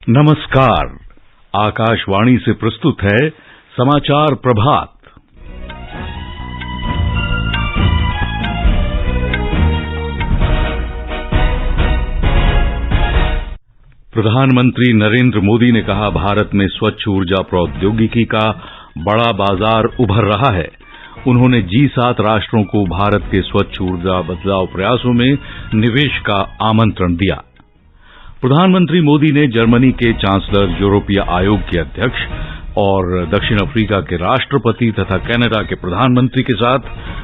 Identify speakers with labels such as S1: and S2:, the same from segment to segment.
S1: नमस्कार। आकाशवाणी से प्रस्तुत है समाचार प्रभात। प्रधानमंत्री नरेंद्र मोदी ने कहा, भारत में स्वच्छ ऊर्जा प्रौद्योगिकी का बड़ा बाजार उभर रहा है। उन्होंने G7 राष्ट्रों को भारत के स्वच्छ ऊर्जा बदलाव प्रयासों में निवेश का आमंत्रण दिया। प्रधानमंत्री मोदी ने जर्मनी के चांसलर, यूरोपीय आयोग के अध्यक्ष और दक्षिण अफ्रीका के राष्ट्रपति तथा कनाडा के प्रधानमंत्री के साथ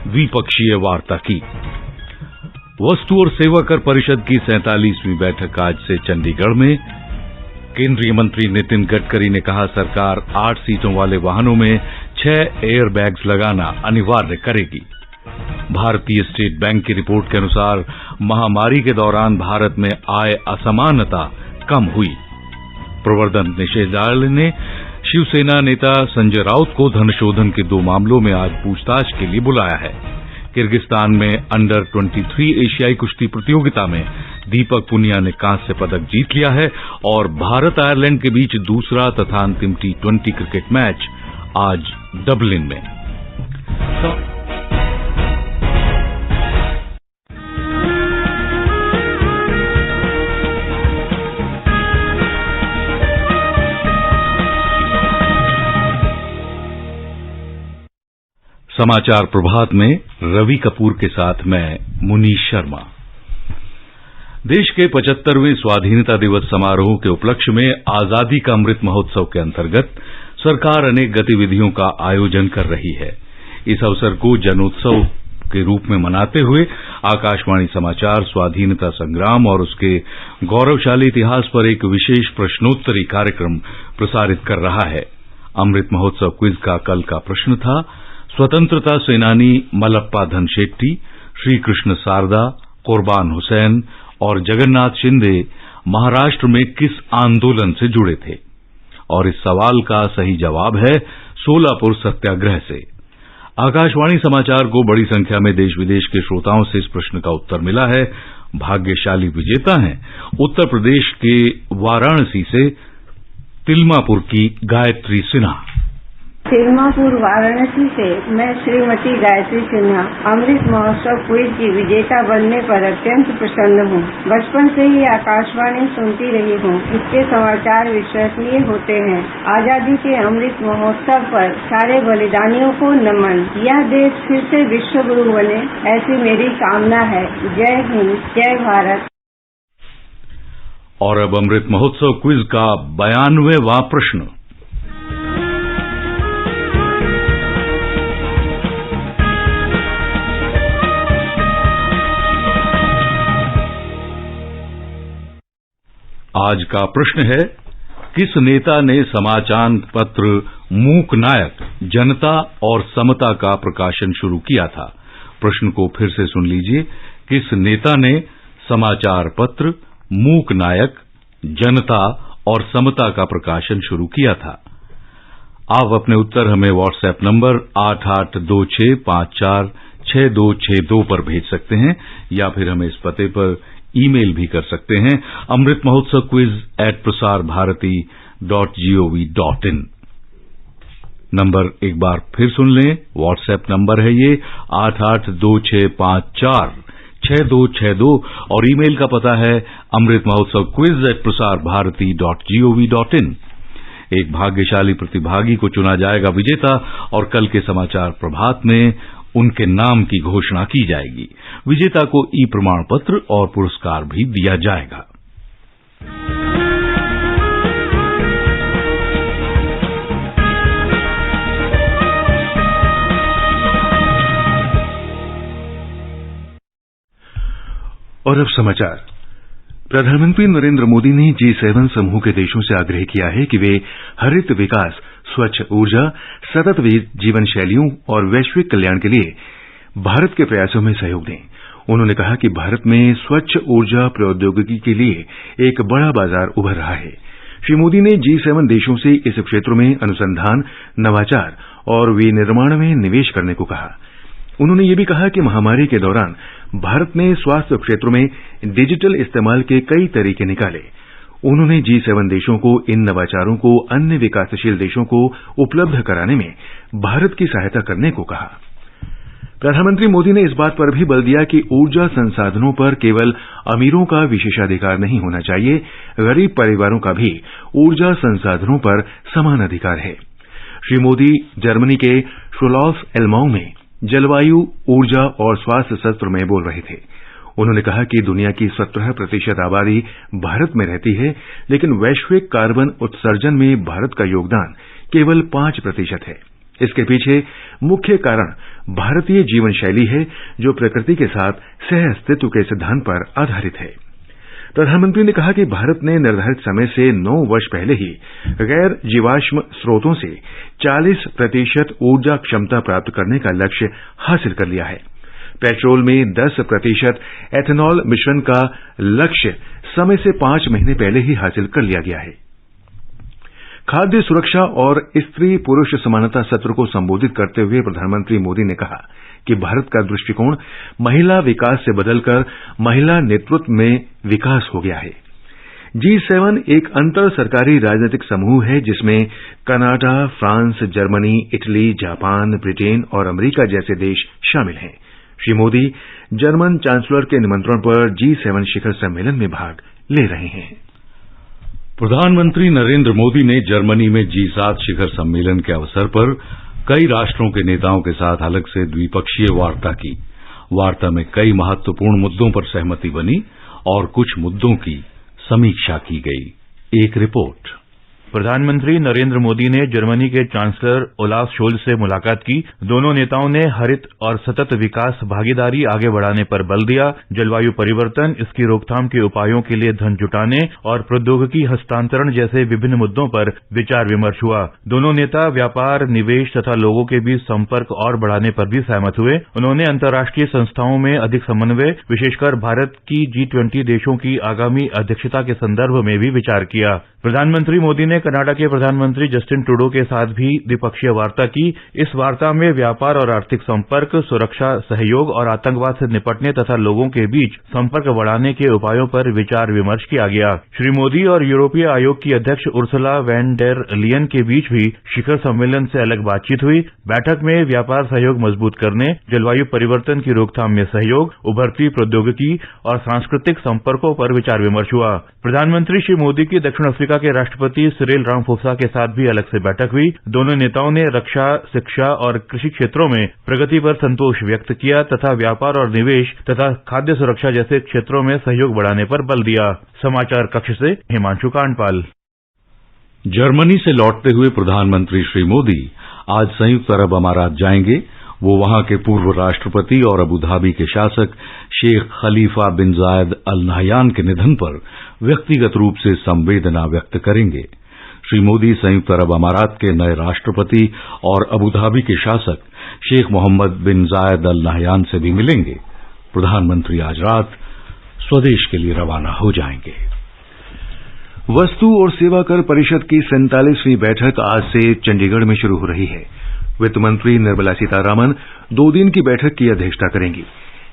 S1: द्विपक्षीय वार्ता की। वस्तु और सेवा कर परिषद की 47वीं बैठक आज से चंडीगढ़ में। केंद्रीय मंत्री नितिन गडकरी ने कहा, सरकार 8 सीटों वाले वाहनों में 6 एयरबैग्स लगाना अनिवार्य करेगी। भारतीय स्टेट बैंक की रिपोर्ट के अनुसार महामारी के दौरान भारत में आय असमानता कम हुई। प्रवर्तन निदेशालय ने शिवसेना नेता संजय राउत को धनशोधन के 2 मामलों में आज पूछताछ के लिए बुलाया है। किर्गिस्तान में अंडर 23 एशियाई कुश्ती प्रतियोगिता में दीपक पुनिया ने कांस्य पदक जीत लिया है और भारत आयरलैंड के बीच दूसरा तथा अंतिम T20 क्रिकेट मैच आज डबलिन में। समाचार प्रभात में रवि कपूर के साथ मैं मुनीश शर्मा। देश के 75वें स्वाधीनता दिवस समारोह के उपलक्ष्य में आजादी का अमृत महोत्सव के अंतर्गत सरकार अनेक गतिविधियों का आयोजन कर रही है। इस अवसर को जनोत्सव के रूप में मनाते हुए आकाशवाणी समाचार स्वाधीनता संग्राम और उसके गौरवशाली इतिहास पर एक विशेष प्रश्नोत्तरी कार्यक्रम प्रसारित कर रहा है। अमृत महोत्सव क्विज का कल का प्रश्न था, स्वतंत्रता सेनानी मलप्पा धनशेट्टी, श्री कृष्ण सारदा, कुर्बान हुसैन और जगन्नाथ शिंदे महाराष्ट्र में किस आंदोलन से जुड़े थे? और इस सवाल का सही जवाब है सोलापुर सत्याग्रह से। आकाशवाणी समाचार को बड़ी संख्या में देश विदेश के श्रोताओं से इस प्रश्न का उत्तर मिला है। भाग्यशाली विजेता हैं उत्तर प्रदेश के वाराणसी से तिलमापुर की गायत्री सिन्हा।
S2: तिलमापुर वाराणसी से मैं श्रीमती गायत्री सिन्हा अमृत महोत्सव क्विज की विजेता बनने पर अत्यंत प्रसन्न हूँ। बचपन से ही आकाशवाणी सुनती रही हूँ। इसके समाचार विश्वसनीय होते हैं। आजादी के अमृत महोत्सव पर सारे बलिदानियों को नमन। यह देश फिर से विश्व गुरु बने, ऐसी मेरी कामना है। जय हिंद, जय भारत।
S1: और अब अमृत महोत्सव क्विज का 92वां प्रश्न। आज का प्रश्न है, किस नेता ने समाचार पत्र मूक नायक, जनता और समता का प्रकाशन शुरू किया था? प्रश्न को फिर से सुन लीजिए। किस नेता ने समाचार पत्र मूक नायक, जनता और समता का प्रकाशन शुरू किया था? आप अपने उत्तर हमें व्हाट्सएप नंबर 8826546262 पर भेज सकते हैं या फिर हमें इस पते पर ईमेल भी कर सकते हैं, अमृत महोत्सव quiz@prasarbharati.gov.in। नंबर एक बार फिर सुन लें। व्हाट्सएप नंबर है ये 8826546262 और ईमेल का पता है अमृत महोत्सव quiz@prasarbharati.gov.in। एक भाग्यशाली प्रतिभागी को चुना जाएगा विजेता और कल के समाचार प्रभात में उनके नाम की घोषणा की जाएगी। विजेता को ई प्रमाण पत्र और पुरस्कार भी दिया जाएगा।
S3: और अब समाचार। प्रधानमंत्री नरेंद्र मोदी ने G7 समूह के देशों से आग्रह किया है कि वे हरित विकास, स्वच्छ ऊर्जा, सतत जीवन शैलियों और वैश्विक कल्याण के लिए भारत के प्रयासों में सहयोग दें। उन्होंने कहा कि भारत में स्वच्छ ऊर्जा प्रौद्योगिकी के लिए एक बड़ा बाजार उभर रहा है। श्री मोदी ने G7 देशों से इस क्षेत्र में अनुसंधान, नवाचार और विनिर्माण में निवेश करने को कहा। उन्होंने ये भी कहा कि महामारी के दौरान भारत ने स्वास्थ्य क्षेत्र में डिजिटल इस्तेमाल के कई तरीके निकाले। उन्होंने G7 देशों को इन नवाचारों को अन्य विकासशील देशों को उपलब्ध कराने में भारत की सहायता करने को कहा। प्रधानमंत्री मोदी ने इस बात पर भी बल दिया कि ऊर्जा संसाधनों पर केवल अमीरों का विशेषाधिकार नहीं होना चाहिए, गरीब परिवारों का भी ऊर्जा संसाधनों पर समान अधिकार है। श्री मोदी जर्मनी के शुलॉस एल्माउ में जलवायु, ऊर्जा और स्वास्थ्य सत्र में बोल रहे थे। उन्होंने कहा कि दुनिया की 17% आबादी भारत में रहती है, लेकिन वैश्विक कार्बन उत्सर्जन में भारत का योगदान केवल 5% है। इसके पीछे मुख्य कारण भारतीय जीवन शैली है, जो प्रकृति के साथ सह अस्तित्व के सिद्धांत पर आधारित है। प्रधानमंत्री ने कहा कि भारत ने निर्धारित समय से 9 वर्ष पहले ही गैर जीवाश्म स्रोतों से 40% ऊर्जा क्षमता प्राप्त करने का लक्ष्य हासिल कर लिया है। पेट्रोल में 10% एथेनॉल मिश्रण का लक्ष्य समय से 5 महीने पहले ही हासिल कर लिया गया है। खाद्य सुरक्षा और स्त्री पुरुष समानता सत्र को संबोधित करते हुए प्रधानमंत्री मोदी ने कहा कि भारत का दृष्टिकोण महिला विकास से बदलकर महिला नेतृत्व में विकास हो गया है। G7 एक अंतर सरकारी राजनीतिक समूह है, जिसमें Canada, France, Germany, Italy, Japan, Britain और अमेरिका जैसे देश शामिल हैं। श्री मोदी जर्मन चांसलर के निमंत्रण पर G7 शिखर सम्मेलन में भाग ले रहे हैं।
S1: प्रधानमंत्री नरेंद्र मोदी ने जर्मनी में G7 शिखर सम्मेलन के अवसर पर कई राष्ट्रों के नेताओं के साथ अलग से द्विपक्षीय वार्ता की। वार्ता में कई महत्वपूर्ण मुद्दों पर सहमति बनी और कुछ मुद्दों की समीक्षा की गई। एक रिपोर्ट।
S4: प्रधानमंत्री नरेंद्र मोदी ने जर्मनी के चांसलर ओलाफ शोल्ज से मुलाकात की। दोनों नेताओं ने हरित और सतत विकास भागीदारी आगे बढ़ाने पर बल दिया। जलवायु परिवर्तन, इसकी रोकथाम के उपायों के लिए धन जुटाने और प्रौद्योगिकी हस्तांतरण जैसे विभिन्न मुद्दों पर विचार विमर्श हुआ। दोनों नेता व्यापार, निवेश तथा लोगों के बीच संपर्क और बढ़ाने पर भी सहमत हुए। उन्होंने अंतर्राष्ट्रीय संस्थाओं में अधिक समन्वय, विशेषकर भारत की G20 देशों की आगामी अध्यक्षता के संदर्भ में भी विचार किया। प्रधानमंत्री मोदी ने कनाडा के प्रधानमंत्री जस्टिन ट्रूडो के साथ भी द्विपक्षीय वार्ता की। इस वार्ता में व्यापार और आर्थिक संपर्क, सुरक्षा सहयोग और आतंकवाद से निपटने तथा लोगों के बीच संपर्क बढ़ाने के उपायों पर विचार विमर्श किया गया। श्री मोदी और यूरोपीय आयोग की अध्यक्ष उर्सुला वैन डेर लियन के बीच भी शिखर सम्मेलन से अलग बातचीत हुई। बैठक में व्यापार सहयोग मजबूत करने, जलवायु परिवर्तन की रोकथाम में सहयोग, उभरती प्रौद्योगिकी और सांस्कृतिक संपर्कों पर विचार विमर्श हुआ। प्रधानमंत्री श्री मोदी की दक्षिण अफ्रीका के राष्ट्रपति सिरिल रामाफोसा के साथ भी अलग से बैठक हुई। दोनों नेताओं ने रक्षा, शिक्षा और कृषि क्षेत्रों में प्रगति पर संतोष व्यक्त किया तथा व्यापार और निवेश तथा खाद्य सुरक्षा जैसे क्षेत्रों में सहयोग बढ़ाने पर बल दिया। समाचार कक्ष से हिमांशु कांडपाल।
S1: जर्मनी से लौटते हुए प्रधानमंत्री श्री मोदी आज संयुक्त अरब अमारात जाएंगे। वो वहां के पूर्व राष्ट्रपति और अबू धाबी के शासक शेख खलीफा बिन जायद अल नहयान के निधन पर व्यक्तिगत रूप से संवेदना व्यक्त करेंगे। श्री मोदी संयुक्त अरब अमारात के नए राष्ट्रपति और अबू धाबी के शासक शेख मोहम्मद बिन जायद अल नहयान से भी मिलेंगे। प्रधानमंत्री आज रात स्वदेश के लिए रवाना हो जाएंगे।
S3: वस्तु और सेवा कर परिषद की 47वीं बैठक आज से चंडीगढ़ में शुरू हो रही है। वित्त मंत्री निर्मला सीतारामन 2 दिन की बैठक की अध्यक्षता करेंगी।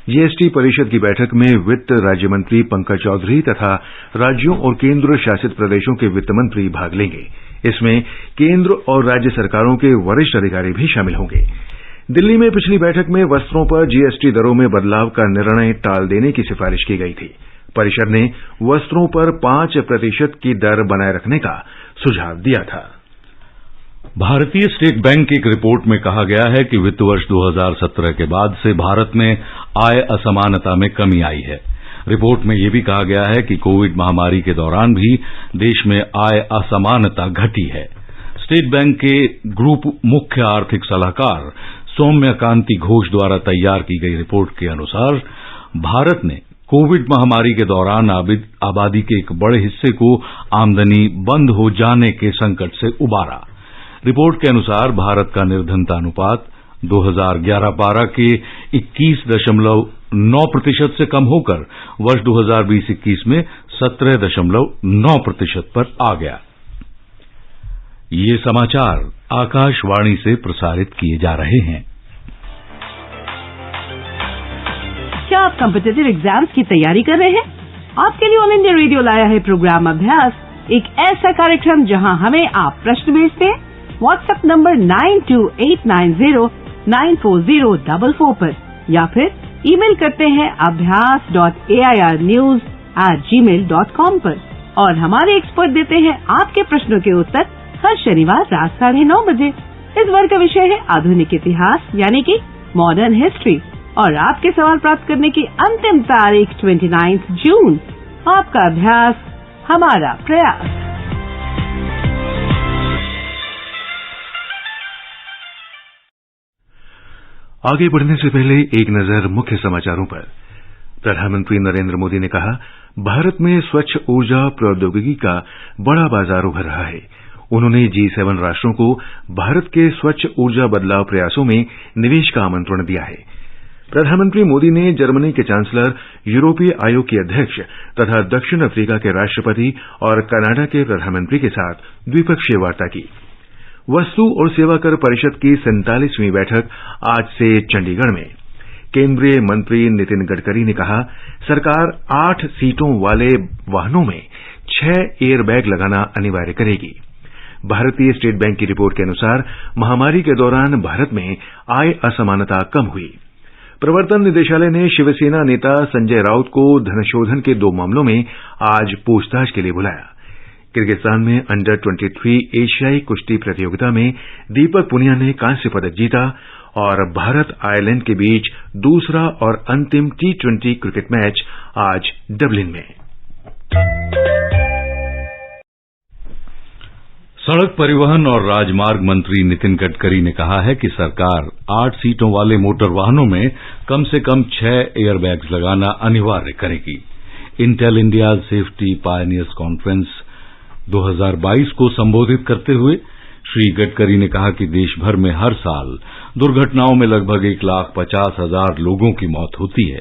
S3: जीएसटी परिषद की बैठक में वित्त राज्य मंत्री पंकज चौधरी तथा राज्यों और केंद्र शासित प्रदेशों के वित्त मंत्री भाग लेंगे। इसमें केंद्र और राज्य सरकारों के वरिष्ठ अधिकारी भी शामिल होंगे। दिल्ली में पिछली बैठक में वस्त्रों पर जीएसटी दरों में बदलाव का निर्णय टाल देने की सिफारिश की गई थी। परिषद ने वस्त्रों पर 5% की दर बनाए रखने का सुझाव दिया था।
S1: भारतीय स्टेट बैंक की एक रिपोर्ट में कहा गया है कि वित्त वर्ष 2017 के बाद से भारत में आय असमानता में कमी आई है। रिपोर्ट में यह भी कहा गया है कि कोविड महामारी के दौरान भी देश में आय असमानता घटी है। स्टेट बैंक के ग्रुप मुख्य आर्थिक सलाहकार सौम्यकांति घोष द्वारा तैयार की गई रिपोर्ट के अनुसार भारत ने कोविड महामारी के दौरान आबादी के एक बड़े हिस्से को आमदनी बंद हो जाने के संकट से उबारा। रिपोर्ट के अनुसार भारत का निर्धनता अनुपात 2011-12 के 21.9% से कम होकर वर्ष 2020-21 में 17.9% पर आ गया। ये समाचार आकाशवाणी से प्रसारित किए जा रहे हैं।
S5: क्या आप कॉम्पिटिटिव एग्जाम्स की तैयारी कर रहे हैं? आपके लिए ऑल इंडिया रेडियो लाया है प्रोग्राम अभ्यास, एक ऐसा कार्यक्रम जहां हमें आप प्रश्न भेजते हैं व्हाट्सएप नंबर 9289094044 पर या फिर ईमेल करते हैं abhyas.airnews@gmail.com पर और हमारे एक्सपर्ट देते हैं आपके प्रश्नों के उत्तर हर शनिवार रात 9:30 बजे। इस बार का विषय है आधुनिक इतिहास यानी कि मॉडर्न हिस्ट्री और आपके सवाल प्राप्त करने की अंतिम तारीख 29 जून। आपका अभ्यास हमारा प्रयास।
S3: आगे बढ़ने से पहले एक नजर मुख्य समाचारों पर। प्रधानमंत्री नरेंद्र मोदी ने कहा, भारत में स्वच्छ ऊर्जा प्रौद्योगिकी का बड़ा बाजार उभर रहा है। उन्होंने G7 राष्ट्रों को भारत के स्वच्छ ऊर्जा बदलाव प्रयासों में निवेश का आमंत्रण दिया है। प्रधानमंत्री मोदी ने जर्मनी के चांसलर, यूरोपीय आयोग की अध्यक्ष तथा दक्षिण अफ्रीका के राष्ट्रपति और कनाडा के प्रधानमंत्री के साथ द्विपक्षीय वार्ता की। वस्तु और सेवा कर परिषद की 47वीं बैठक आज से चंडीगढ़ में। केंद्रीय मंत्री नितिन गडकरी ने कहा, सरकार 8 सीटों वाले वाहनों में 6 एयरबैग लगाना अनिवार्य करेगी। भारतीय स्टेट बैंक की रिपोर्ट के अनुसार महामारी के दौरान भारत में आय असमानता कम हुई। प्रवर्तन निदेशालय ने शिवसेना नेता संजय राउत को धनशोधन के 2 मामलों में आज पूछताछ के लिए बुलाया। किर्गिस्तान में अंडर 23 एशियाई कुश्ती प्रतियोगिता में दीपक पुनिया ने कांस्य पदक जीता और भारत आयरलैंड के बीच दूसरा और अंतिम T20 क्रिकेट मैच आज डबलिन में।
S1: सड़क परिवहन और राजमार्ग मंत्री नितिन गडकरी ने कहा है कि सरकार 8 सीटों वाले मोटर वाहनों में कम से कम 6 एयरबैग्स लगाना अनिवार्य करेगी। Intel India safety pioneers conference 2022 को संबोधित करते हुए श्री गडकरी ने कहा कि देश भर में हर साल दुर्घटनाओं में लगभग 1,50,000 लोगों की मौत होती है।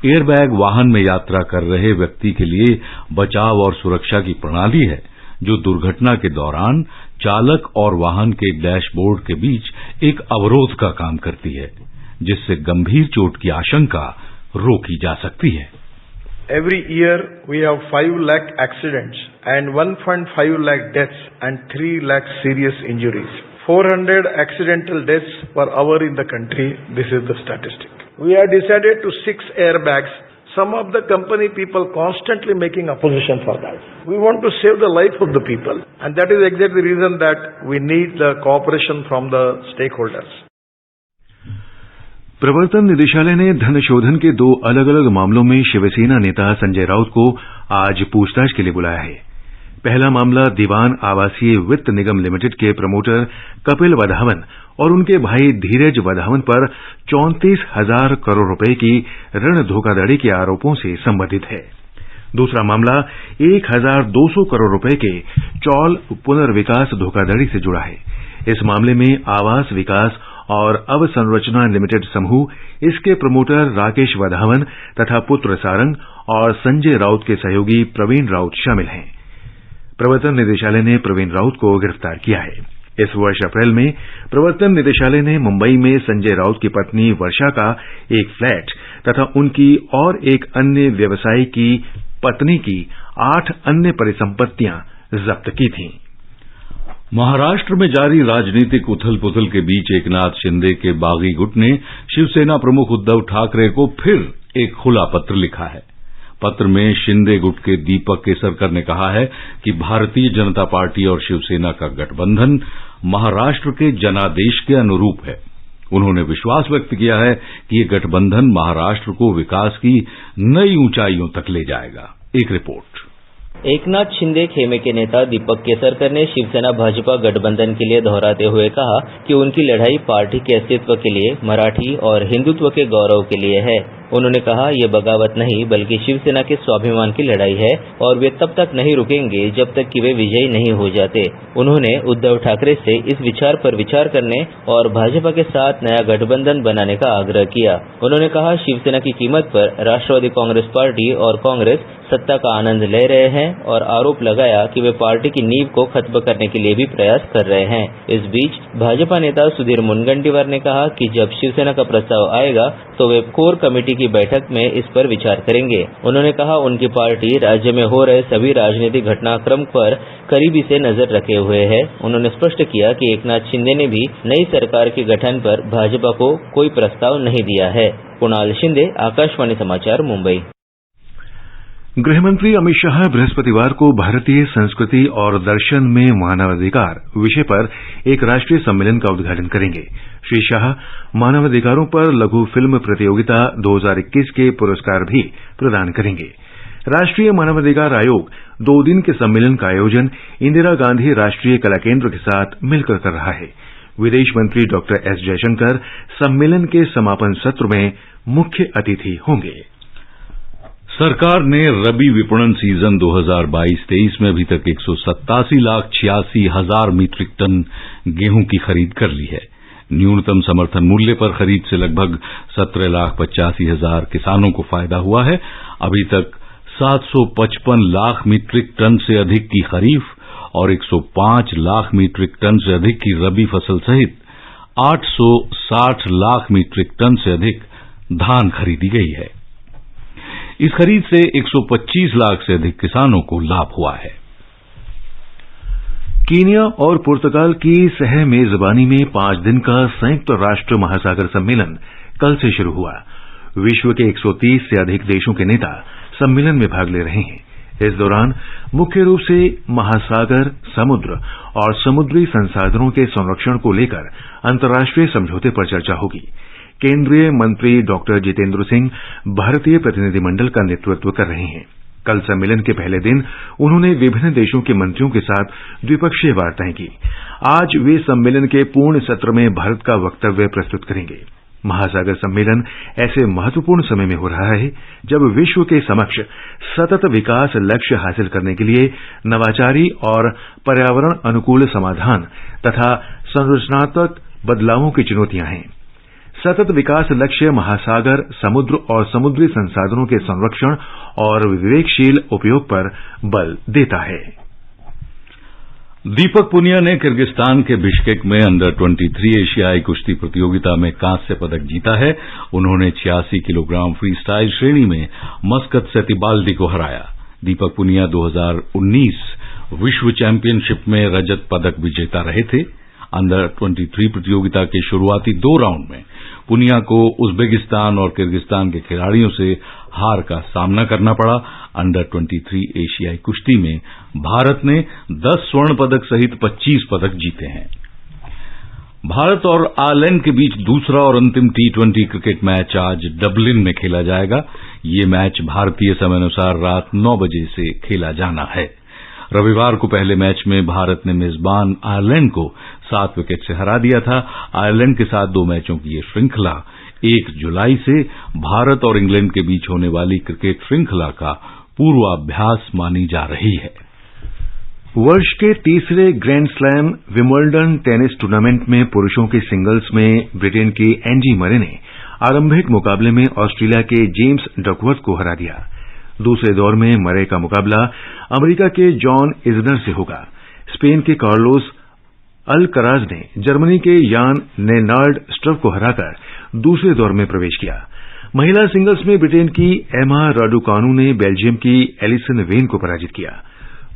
S1: एयरबैग वाहन में यात्रा कर रहे व्यक्ति के लिए बचाव और सुरक्षा की प्रणाली है जो दुर्घटना के दौरान चालक और वाहन के डैशबोर्ड के बीच एक अवरोध का काम करती है, जिससे गंभीर चोट की आशंका रोकी जा सकती है।
S6: Every year we have 5 lakh accidents and 1.5 lakh deaths and 3 lakh serious injuries. 400 accidental deaths per hour in the country. This is the statistic. We have decided to 6 airbags. Some of the company people constantly making opposition for that. We want to save the life of the people, and that is exactly the reason that we need the cooperation from the stakeholders.
S3: प्रवर्तन निदेशालय ने धनशोधन के 2 अलग-अलग मामलों में शिवसेना नेता संजय राउत को आज पूछताछ के लिए बुलाया है। पहला मामला दीवान आवासीय वित्त निगम लिमिटेड के प्रमोटर कपिल वधावन और उनके भाई धीरज वधावन पर 34,000 करोड़ रुपए की ऋण धोखाधड़ी के आरोपों से संबंधित है। दूसरा मामला 1,200 करोड़ रुपए के चौल पुनर्विकास धोखाधड़ी से जुड़ा है। इस मामले में आवास विकास और अवसंरचना लिमिटेड समूह, इसके प्रमोटर राकेश वधावन तथा पुत्र सारंग और संजय राउत के सहयोगी प्रवीण राउत शामिल हैं। प्रवर्तन निदेशालय ने प्रवीण राउत को गिरफ्तार किया है। इस वर्ष अप्रैल में प्रवर्तन निदेशालय ने मुंबई में संजय राउत की पत्नी वर्षा का एक फ्लैट तथा उनकी और एक अन्य व्यवसायी की पत्नी की 8 अन्य परिसंपत्तियां जब्त की थीं।
S1: महाराष्ट्र में जारी राजनीतिक उथल पुथल के बीच एकनाथ शिंदे के बागी गुट ने शिवसेना प्रमुख उद्धव ठाकरे को फिर एक खुला पत्र लिखा है। पत्र में शिंदे गुट के दीपक केसरकर ने कहा है कि भारतीय जनता पार्टी और शिवसेना का गठबंधन महाराष्ट्र के जनादेश के अनुरूप है। उन्होंने विश्वास व्यक्त किया है कि ये गठबंधन महाराष्ट्र को विकास की नई ऊंचाइयों तक ले जाएगा। एक रिपोर्ट।
S7: एकनाथ शिंदे खेमे के नेता दीपक केसरकर ने शिवसेना भाजपा गठबंधन के लिए दोहराते हुए कहा कि उनकी लड़ाई पार्टी के अस्तित्व के लिए, मराठी और हिंदुत्व के गौरव के लिए है। उन्होंने कहा, ये बगावत नहीं बल्कि शिवसेना के स्वाभिमान की लड़ाई है और वे तब तक नहीं रुकेंगे जब तक कि वे विजयी नहीं हो जाते। उन्होंने उद्धव ठाकरे से इस विचार पर विचार करने और भाजपा के साथ नया गठबंधन बनाने का आग्रह किया। उन्होंने कहा, शिवसेना की कीमत पर राष्ट्रवादी कांग्रेस पार्टी और कांग्रेस सत्ता का आनंद ले रहे हैं और आरोप लगाया कि वे पार्टी की नींव को खत्म करने के लिए भी प्रयास कर रहे हैं। इस बीच भाजपा नेता सुधीर मुनगंटीवार ने कहा कि जब शिवसेना का प्रस्ताव आएगा तो वे कोर कमेटी की बैठक में इस पर विचार करेंगे। उन्होंने कहा उनकी पार्टी राज्य में हो रहे सभी राजनीतिक घटनाक्रम पर करीबी से नजर रखे हुए है। उन्होंने स्पष्ट किया कि एकनाथ शिंदे ने भी नई सरकार के गठन पर भाजपा को कोई प्रस्ताव नहीं दिया है। कुणाल शिंदे, आकाशवाणी समाचार, मुंबई।
S3: गृहमंत्री अमित शाह बृहस्पतिवार को भारतीय संस्कृति और दर्शन में मानवाधिकार विषय पर एक राष्ट्रीय सम्मेलन का उद्घाटन करेंगे। श्री शाह मानवाधिकारों पर लघु फिल्म प्रतियोगिता 2021 के पुरस्कार भी प्रदान करेंगे। राष्ट्रीय मानवाधिकार आयोग 2 दिन के सम्मेलन का आयोजन इंदिरा गांधी राष्ट्रीय कला केंद्र के साथ मिलकर कर रहा है। विदेश मंत्री डॉक्टर एस जयशंकर सम्मेलन के समापन सत्र में मुख्य अतिथि होंगे।
S1: सरकार ने रबी विपणन सीजन 2022-23 में अभी तक 187,86,000 मीट्रिक टन गेहूं की खरीद कर ली है। न्यूनतम समर्थन मूल्य पर खरीद से लगभग 17,85,000 किसानों को फायदा हुआ है। अभी तक 755 लाख मीट्रिक टन से अधिक की खरीफ और 105 लाख मीट्रिक टन से अधिक की रबी फसल सहित 860 लाख मीट्रिक टन से अधिक धान खरीदी गई है। इस खरीद से 125 लाख से अधिक किसानों को लाभ हुआ है।
S3: कीनिया और पुर्तगाल की सह मेजबानी में 5 दिन का संयुक्त राष्ट्र महासागर सम्मेलन कल से शुरू हुआ। विश्व के 130 से अधिक देशों के नेता सम्मेलन में भाग ले रहे हैं। इस दौरान मुख्य रूप से महासागर, समुद्र और समुद्री संसाधनों के संरक्षण को लेकर अंतर्राष्ट्रीय समझौते पर चर्चा होगी। केंद्रीय मंत्री डॉक्टर जितेंद्र सिंह भारतीय प्रतिनिधिमंडल का नेतृत्व कर रहे हैं। कल सम्मेलन के पहले दिन उन्होंने विभिन्न देशों के मंत्रियों के साथ द्विपक्षीय वार्ताएं की। आज वे सम्मेलन के पूर्ण सत्र में भारत का वक्तव्य प्रस्तुत करेंगे। महासागर सम्मेलन ऐसे महत्वपूर्ण समय में हो रहा है जब विश्व के समक्ष सतत विकास लक्ष्य हासिल करने के लिए नवाचारी और पर्यावरण अनुकूल समाधान तथा संरचनात्मक बदलावों की चुनौतियां हैं। सतत विकास लक्ष्य महासागर, समुद्र और समुद्री संसाधनों के संरक्षण और विवेकशील उपयोग पर बल देता है।
S1: दीपक पुनिया ने किर्गिस्तान के बिश्केक में अंडर 23 एशियाई कुश्ती प्रतियोगिता में कांस्य पदक जीता है। उन्होंने 86 किलोग्राम फ्री स्टाइल श्रेणी में मस्कत सेतिबाल्डी को हराया। दीपक पुनिया 2019 विश्व चैंपियनशिप में रजत पदक विजेता रहे थे। अंडर 23 प्रतियोगिता के शुरुआती 2 राउंड में पुनिया को उज्बेकिस्तान और किर्गिस्तान के खिलाड़ियों से हार का सामना करना पड़ा। अंडर 23 एशियाई कुश्ती में भारत ने 10 स्वर्ण पदक सहित 25 पदक जीते हैं। भारत और आयरलैंड के बीच दूसरा और अंतिम T20 क्रिकेट मैच आज डबलिन में खेला जाएगा। ये मैच भारतीय समयानुसार रात 9 बजे से खेला जाना है। रविवार को पहले मैच में भारत ने मेजबान आयरलैंड को 7 विकेट से हरा दिया था। आयरलैंड के साथ 2 मैचों की ये श्रृंखला 1 जुलाई से भारत और इंग्लैंड के बीच होने वाली क्रिकेट श्रृंखला का पूर्वाभ्यास मानी जा रही है।
S3: वर्ष के तीसरे grand slam Wimbledon tennis tournament में पुरुषों के सिंगल्स में ब्रिटेन की एंडी मरे ने आरंभिक मुकाबले में ऑस्ट्रेलिया के जेम्स डकवर्थ को हरा दिया। दूसरे दौर में मरे का मुकाबला अमेरिका के जॉन इजनर से होगा। स्पेन के कार्लोस अल्कराज ने जर्मनी के यान नेनार्ड स्ट्रफ को हराकर दूसरे दौर में प्रवेश किया। महिला सिंगल्स में ब्रिटेन की एमा राडुकानु ने बेल्जियम की एलिसन वेन को पराजित किया।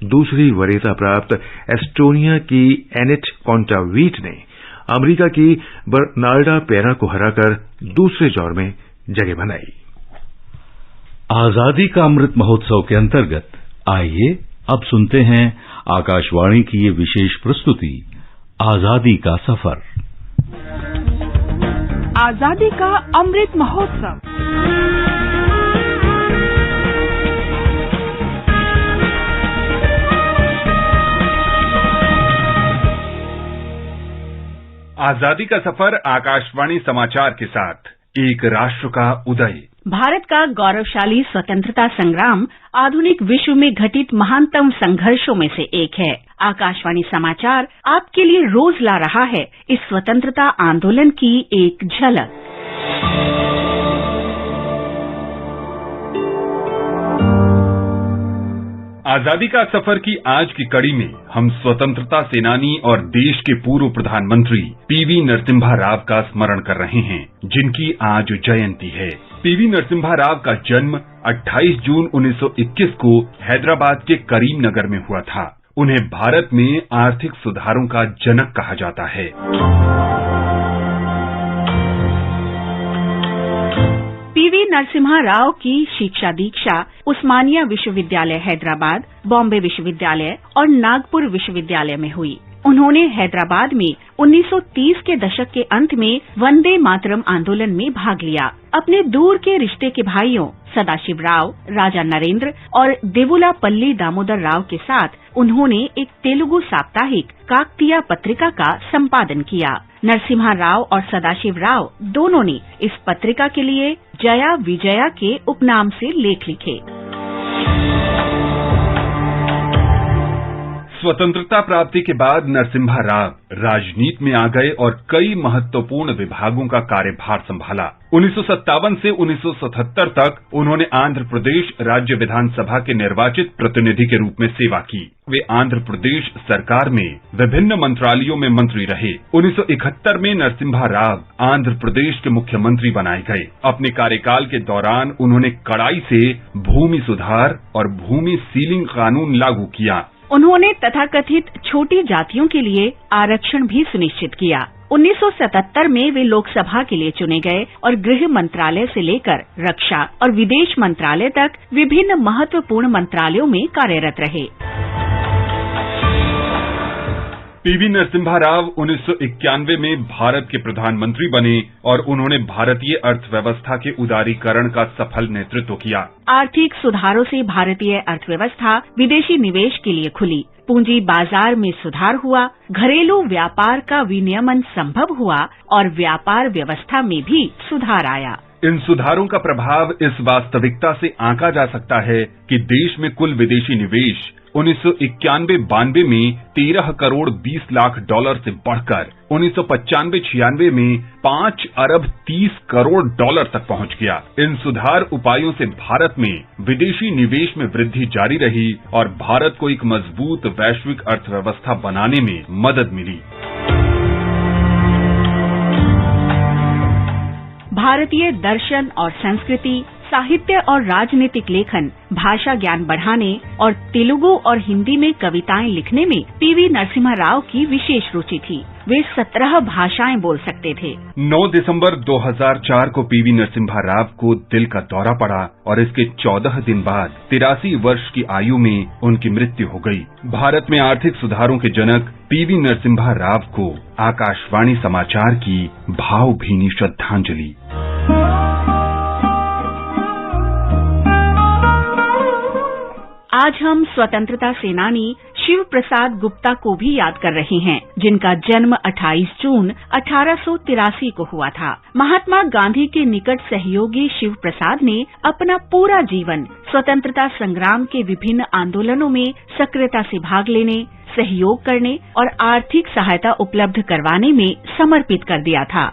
S3: दूसरी वरीयता प्राप्त एस्टोनिया की एनेट कॉन्टावीट ने अमेरिका की बर्नार्डा पेरा को हराकर दूसरे दौर में जगह बनाई।
S1: आजादी का अमृत महोत्सव के अंतर्गत आइए अब सुनते हैं आकाशवाणी की ये विशेष प्रस्तुति आजादी का सफर।
S5: आजादी का अमृत महोत्सव।
S8: आजादी का सफर आकाशवाणी समाचार के साथ एक राष्ट्र का उदय।
S9: भारत का गौरवशाली स्वतंत्रता संग्राम आधुनिक विश्व में घटित महानतम संघर्षों में से एक है। आकाशवाणी समाचार आपके लिए रोज ला रहा है इस स्वतंत्रता आंदोलन की एक झलक।
S8: आजादी का सफर की आज की कड़ी में हम स्वतंत्रता सेनानी और देश के पूर्व प्रधानमंत्री पीवी नरसिम्हा राव का स्मरण कर रहे हैं, जिनकी आज जयंती है। पीवी नरसिम्हा राव का जन्म 28 जून 1921 को हैदराबाद के करीमनगर में हुआ था। उन्हें भारत में आर्थिक सुधारों का जनक कहा जाता है।
S9: पीवी नरसिम्हा राव की शिक्षा दीक्षा उस्मानिया विश्वविद्यालय हैदराबाद, बॉम्बे विश्वविद्यालय और नागपुर विश्वविद्यालय में हुई। उन्होंने हैदराबाद में 1930 के दशक के अंत में वंदे मातरम आंदोलन में भाग लिया। अपने दूर के रिश्ते के भाइयों सदाशिव राव, राजा नरेंद्र और देवुलापल्ली दामोदर राव के साथ उन्होंने एक तेलुगु साप्ताहिक काकतीया पत्रिका का संपादन किया। नरसिम्हा राव और सदाशिव राव दोनों ने इस पत्रिका के लिए जया विजया के उपनाम से लेख लिखे।
S8: स्वतंत्रता प्राप्ति के बाद नरसिम्हा राव राजनीति में आ गए और कई महत्वपूर्ण विभागों का कार्यभार संभाला। 1957 से 1977 तक उन्होंने आंध्र प्रदेश राज्य विधानसभा के निर्वाचित प्रतिनिधि के रूप में सेवा की। वे आंध्र प्रदेश सरकार में विभिन्न मंत्रालयों में मंत्री रहे। 1971 में नरसिम्हा राव आंध्र प्रदेश के मुख्यमंत्री बनाए गए। अपने कार्यकाल के दौरान उन्होंने कड़ाई से भूमि सुधार और भूमि सीलिंग कानून लागू किया।
S9: उन्होंने तथाकथित छोटी जातियों के लिए आरक्षण भी सुनिश्चित किया। 1977 में वे लोकसभा के लिए चुने गए और गृह मंत्रालय से लेकर रक्षा और विदेश मंत्रालय तक विभिन्न महत्वपूर्ण मंत्रालयों में कार्यरत रहे।
S8: पीवी नरसिम्हा राव 1991 में भारत के प्रधानमंत्री बने और उन्होंने भारतीय अर्थव्यवस्था के उदारीकरण का सफल नेतृत्व किया।
S9: आर्थिक सुधारों से भारतीय अर्थव्यवस्था विदेशी निवेश के लिए खुली। पूंजी बाजार में सुधार हुआ, घरेलू व्यापार का विनियमन संभव हुआ और व्यापार व्यवस्था में भी सुधार आया।
S8: इन सुधारों का प्रभाव इस वास्तविकता से आंका जा सकता है कि देश में कुल विदेशी निवेश 1991-92 में 13 करोड़ 20 लाख डॉलर से बढ़कर 1995-96 में 5 अरब 30 करोड़ डॉलर तक पहुंच गया। इन सुधार उपायों से भारत में विदेशी निवेश में वृद्धि जारी रही और भारत को एक मजबूत वैश्विक अर्थव्यवस्था बनाने में मदद मिली।
S9: भारतीय दर्शन और संस्कृति, साहित्य और राजनीतिक लेखन, भाषा ज्ञान बढ़ाने और तेलुगु और हिंदी में कविताएं लिखने में पीवी नरसिम्हा राव की विशेष रुचि थी। वे 17 भाषाएं बोल सकते थे।
S8: 9 दिसंबर 2004 को पीवी नरसिम्हा राव को दिल का दौरा पड़ा और इसके 14 दिन बाद 83 वर्ष की आयु में उनकी मृत्यु हो गई। भारत में आर्थिक सुधारों के जनक पीवी नरसिम्हा राव को आकाशवाणी समाचार की भावभीनी श्रद्धांजलि।
S9: आज हम स्वतंत्रता सेनानी शिव प्रसाद गुप्ता को भी याद कर रहे हैं, जिनका जन्म 28 जून 1883 को हुआ था। महात्मा गांधी के निकट सहयोगी शिव प्रसाद ने अपना पूरा जीवन स्वतंत्रता संग्राम के विभिन्न आंदोलनों में सक्रियता से भाग लेने, सहयोग करने और आर्थिक सहायता उपलब्ध करवाने में समर्पित कर दिया था।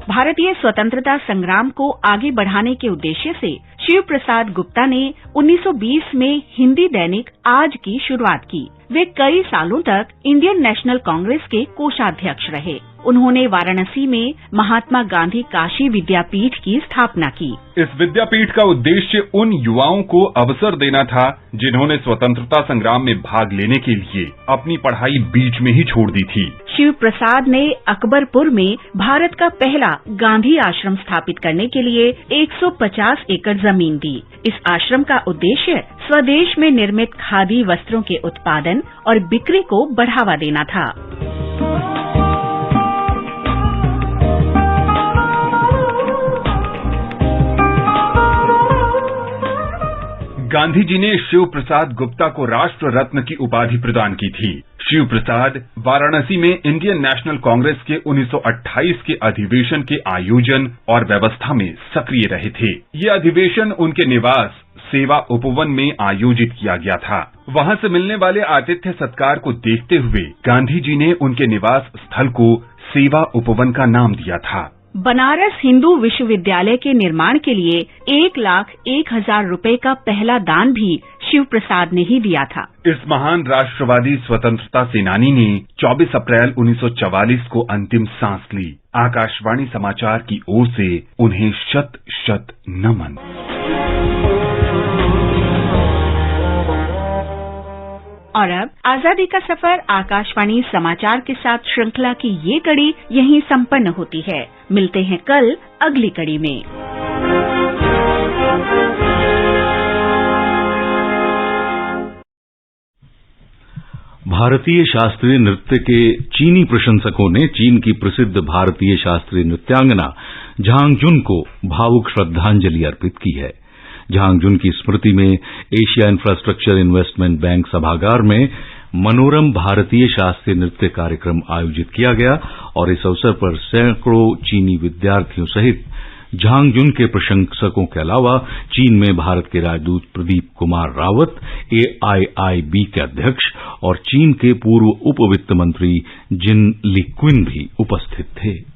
S9: भारतीय स्वतंत्रता संग्राम को आगे बढ़ाने के उद्देश्य से शिव प्रसाद गुप्ता ने 1920 में हिंदी दैनिक आज की शुरुआत की। वे कई सालों तक इंडियन नेशनल कांग्रेस के कोषाध्यक्ष रहे। उन्होंने वाराणसी में महात्मा गांधी काशी विद्यापीठ की स्थापना की।
S8: इस विद्यापीठ का उद्देश्य उन युवाओं को अवसर देना था जिन्होंने स्वतंत्रता संग्राम में भाग लेने के लिए अपनी पढ़ाई बीच में ही छोड़ दी थी।
S9: शिव प्रसाद ने अकबरपुर में भारत का पहला गांधी आश्रम स्थापित करने के लिए 150 एकड़ जमीन दी। इस आश्रम का उद्देश्य स्वदेश में निर्मित खादी वस्त्रों के उत्पादन और बिक्री को बढ़ावा देना था।
S8: गांधी जी ने शिव प्रसाद गुप्ता को राष्ट्र रत्न की उपाधि प्रदान की थी। शिव प्रसाद वाराणसी में इंडियन नेशनल कांग्रेस के 1928 के अधिवेशन के आयोजन और व्यवस्था में सक्रिय रहे थे। ये अधिवेशन उनके निवास सेवा उपवन में आयोजित किया गया था। वहां से मिलने वाले आतिथ्य सत्कार को देखते हुए गांधी जी ने उनके निवास स्थल को सेवा उपवन का नाम दिया था।
S9: बनारस हिंदू विश्वविद्यालय के निर्माण के लिए 1,01,000 रुपए का पहला दान भी शिव प्रसाद ने ही दिया था।
S8: इस महान राष्ट्रवादी स्वतंत्रता सेनानी ने 24 अप्रैल 1944 को अंतिम सांस ली। आकाशवाणी समाचार की ओर से उन्हें शत शत नमन।
S9: और अब आजादी का सफर आकाशवाणी समाचार के साथ श्रृंखला की ये कड़ी यहीं संपन्न होती है। मिलते हैं कल अगली कड़ी में।
S1: भारतीय शास्त्रीय नृत्य के चीनी प्रशंसकों ने चीन की प्रसिद्ध भारतीय शास्त्रीय नृत्यांगना झांग जुन को भावुक श्रद्धांजलि अर्पित की है। झांग जुन की स्मृति में एशिया इंफ्रास्ट्रक्चर इन्वेस्टमेंट बैंक सभागार में मनोरम भारतीय शास्त्रीय नृत्य कार्यक्रम आयोजित किया गया और इस अवसर पर सैकड़ों चीनी विद्यार्थियों सहित झांग जुन के प्रशंसकों के अलावा चीन में भारत के राजदूत प्रदीप कुमार रावत, AIIB के अध्यक्ष और चीन के पूर्व उप वित्त मंत्री जिन लिक्विन भी उपस्थित थे।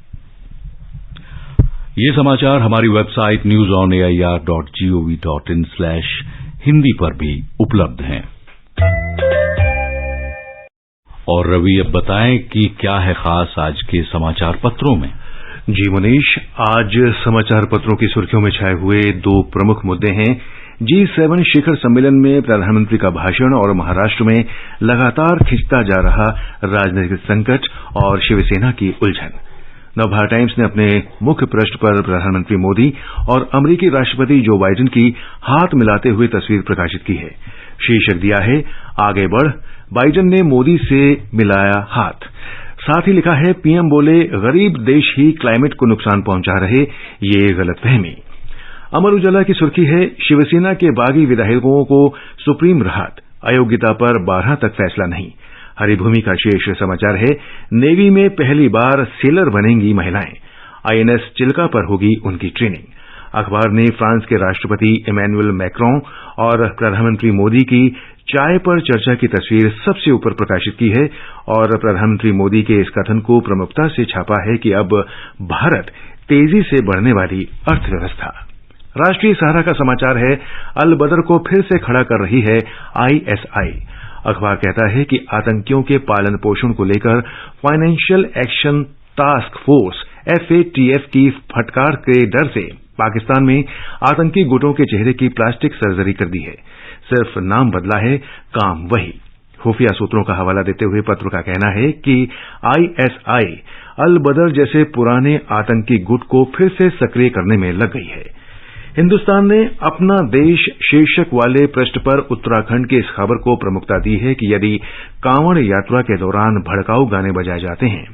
S1: ये समाचार हमारी वेबसाइट newsonair.gov.in/hindi पर भी उपलब्ध हैं। और रवि, अब बताएं कि क्या है खास आज के समाचार पत्रों में।
S3: जी मुनीश, आज समाचार पत्रों की सुर्खियों में छाए हुए दो प्रमुख मुद्दे हैं। G7 शिखर सम्मेलन में प्रधानमंत्री का भाषण और महाराष्ट्र में लगातार खिंचता जा रहा राजनीतिक संकट और शिवसेना की उलझन। नवभारत टाइम्स ने अपने मुख्य पृष्ठ पर प्रधानमंत्री मोदी और अमेरिकी राष्ट्रपति जो बाइडेन की हाथ मिलाते हुए तस्वीर प्रकाशित की है। शीर्षक दिया है, आगे बढ़, बाइडेन ने मोदी से मिलाया हाथ। साथ ही लिखा है, पीएम बोले गरीब देश ही क्लाइमेट को नुकसान पहुंचा रहे, ये गलतफहमी। अमर उजाला की सुर्खी है, शिवसेना के बागी विधायकों को सुप्रीम राहत, अयोग्यता पर 12 तक फैसला नहीं। हरिभूमि का शीर्ष समाचार है, नेवी में पहली बार सेलर बनेंगी महिलाएं, INS चिल्का पर होगी उनकी ट्रेनिंग। अखबार ने फ्रांस के राष्ट्रपति इमैनुअल मैक्रों और प्रधानमंत्री मोदी की चाय पर चर्चा की तस्वीर सबसे ऊपर प्रकाशित की है और प्रधानमंत्री मोदी के इस कथन को प्रमुखता से छापा है कि अब भारत तेजी से बढ़ने वाली अर्थव्यवस्था। राष्ट्रीय सहारा का समाचार है, अल बदर को फिर से खड़ा कर रही है ISI। अखबार कहता है कि आतंकियों के पालन पोषण को लेकर financial action task force FATF की फटकार के डर से पाकिस्तान में आतंकी गुटों के चेहरे की प्लास्टिक सर्जरी कर दी है। सिर्फ नाम बदला है, काम वही। खुफिया सूत्रों का हवाला देते हुए पत्र का कहना है कि ISI अल बदर जैसे पुराने आतंकी गुट को फिर से सक्रिय करने में लग गई है। हिंदुस्तान ने अपना देश शीर्षक वाले पृष्ठ पर उत्तराखंड की इस खबर को प्रमुखता दी है कि यदि कांवड़ यात्रा के दौरान भड़काऊ गाने बजाए जाते हैं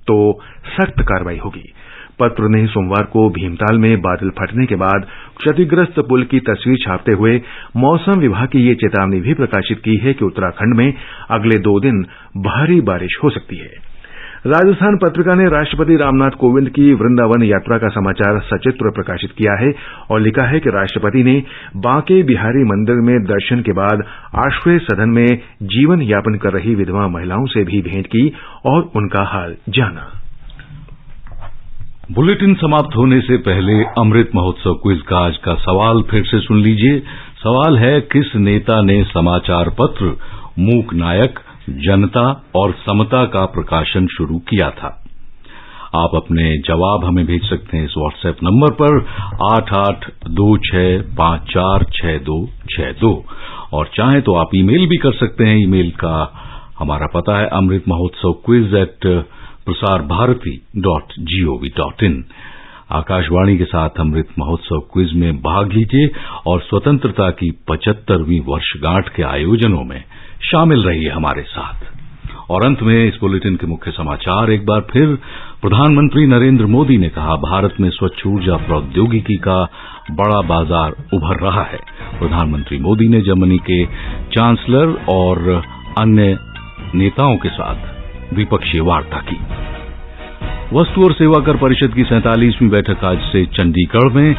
S3: तो सख्त कार्रवाई होगी। पत्र ने सोमवार को भीमताल में बादल फटने के बाद क्षतिग्रस्त पुल की तस्वीर छापते हुए मौसम विभाग की ये चेतावनी भी प्रकाशित की है कि उत्तराखंड में अगले 2 दिन भारी बारिश हो सकती है। राजस्थान पत्रिका ने राष्ट्रपति रामनाथ कोविंद की वृंदावन यात्रा का समाचार सचित्र प्रकाशित किया है और लिखा है कि राष्ट्रपति ने बांके बिहारी मंदिर में दर्शन के बाद आश्रय सदन में जीवन यापन कर रही विधवा महिलाओं से भी भेंट की और उनका हाल जाना।
S1: बुलेटिन समाप्त होने से पहले अमृत महोत्सव क्विज का आज का सवाल फिर से सुन लीजिए। सवाल है, किस नेता ने समाचार पत्र मूक नायक, जनता और समता का प्रकाशन शुरू किया था? आप अपने जवाब हमें भेज सकते हैं इस व्हाट्सएप नंबर पर 8826546262 और चाहें तो आप ईमेल भी कर सकते हैं। ईमेल का हमारा पता है amritmahotsav@prasarbharati.gov.in। आकाशवाणी के साथ अमृत महोत्सव क्विज में भाग लीजिए और स्वतंत्रता की 75वीं वर्षगांठ के आयोजनों में शामिल रहिए हमारे साथ। और अंत में इस बुलेटिन के मुख्य समाचार एक बार फिर। प्रधानमंत्री नरेंद्र मोदी ने कहा, भारत में स्वच्छ ऊर्जा प्रौद्योगिकी का बड़ा बाजार उभर रहा है। प्रधानमंत्री मोदी ने जर्मनी के चांसलर और अन्य नेताओं के साथ द्विपक्षीय वार्ता की। वस्तु और सेवा कर परिषद की 47वीं बैठक आज से चंडीगढ़ में।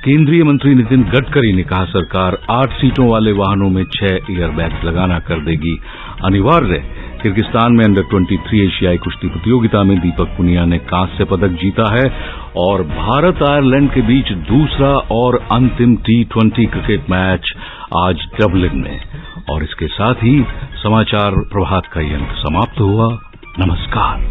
S1: केंद्रीय मंत्री नितिन गडकरी ने कहा, सरकार 8 सीटों वाले वाहनों में 6 एयरबैग्स लगाना कर देगी अनिवार्य। किर्गिस्तान में अंडर 23 एशियाई कुश्ती प्रतियोगिता में दीपक पुनिया ने कांस्य पदक जीता है और भारत आयरलैंड के बीच दूसरा और अंतिम T20 क्रिकेट मैच आज डबलिन में। और इसके साथ ही समाचार प्रभात का ये अंक समाप्त हुआ। नमस्कार।